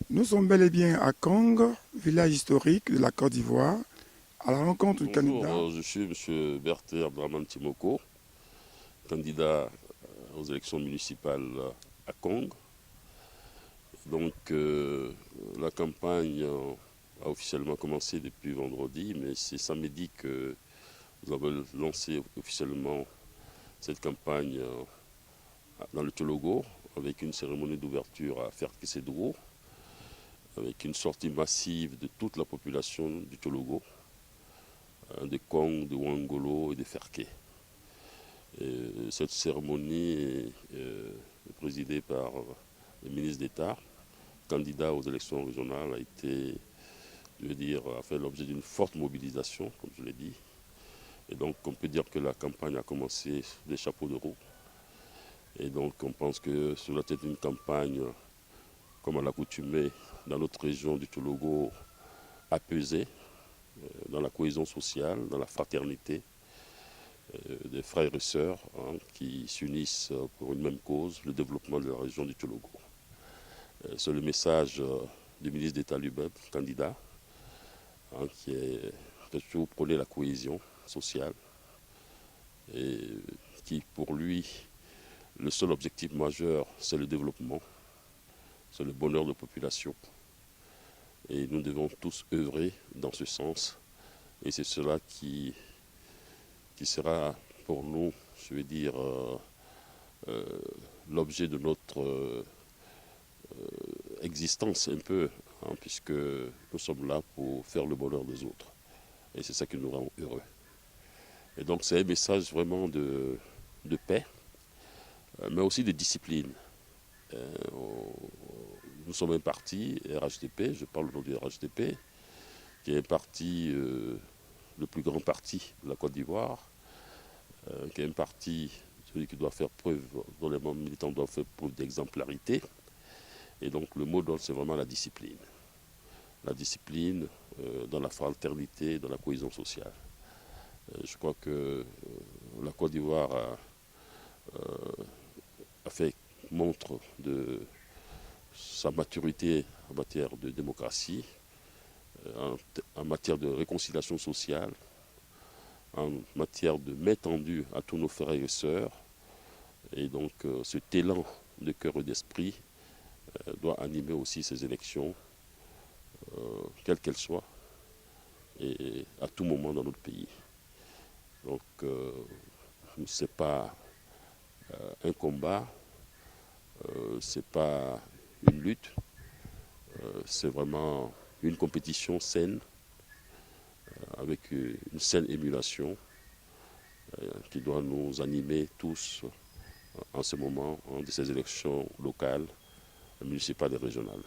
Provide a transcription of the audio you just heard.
Nous sommes bel et bien à Kong, village historique de la Côte d'Ivoire, à la rencontre du Bonjour, candidat. je suis M. Berthe Abdraman Timoko, candidat aux élections municipales à Kong. Donc la campagne a officiellement commencé depuis vendredi, mais c'est samedi que nous avons lancé officiellement cette campagne dans le Tchologo avec une cérémonie d'ouverture à Ferkessédougou, avec une sortie massive de toute la population du Tchologo, de Kong, de Wangolo et de Ferké. Cette cérémonie est présidée par le ministre d'État, candidat aux élections régionales, a été, a fait l'objet d'une forte mobilisation, comme je l'ai dit. Et donc, on peut dire que la campagne a commencé des chapeaux de roue. Et donc, on pense que cela est une campagne, comme à l'accoutumée, dans notre région du Tchologo, apaisée, dans la cohésion sociale, dans la fraternité, des frères et sœurs qui s'unissent pour une même cause, le développement de la région du Tchologo. C'est le message du ministre d'État lui-même, candidat, qui est toujours prôné la cohésion sociale et qui, pour lui, le seul objectif majeur, c'est le développement, c'est le bonheur de la population. Et nous devons tous œuvrer dans ce sens. Et c'est cela qui sera pour nous, je veux dire, l'objet de notre existence un peu, puisque nous sommes là pour faire le bonheur des autres. Et c'est ça qui nous rend heureux. Et donc c'est un message vraiment de paix, mais aussi de discipline. Nous sommes un parti, RHDP, je parle au nom du RHDP, qui est un parti, le plus grand parti de la Côte d'Ivoire, qui est un parti, celui qui doit faire preuve, dont les membres militants doivent faire preuve d'exemplarité. Et donc le mot d'ordre, c'est vraiment la discipline. La discipline dans la fraternité, dans la cohésion sociale. Je crois que la Côte d'Ivoire a fait montre de sa maturité en matière de démocratie, en matière de réconciliation sociale, en matière de main tendue à tous nos frères et sœurs. Et donc cet élan de cœur et d'esprit doit animer aussi ces élections, quelles qu'elles soient, et à tout moment dans notre pays. Donc ce n'est pas un combat, ce n'est pas une lutte, c'est vraiment une compétition saine, avec une saine émulation qui doit nous animer tous en ce moment de ces élections locales, municipales et régionales.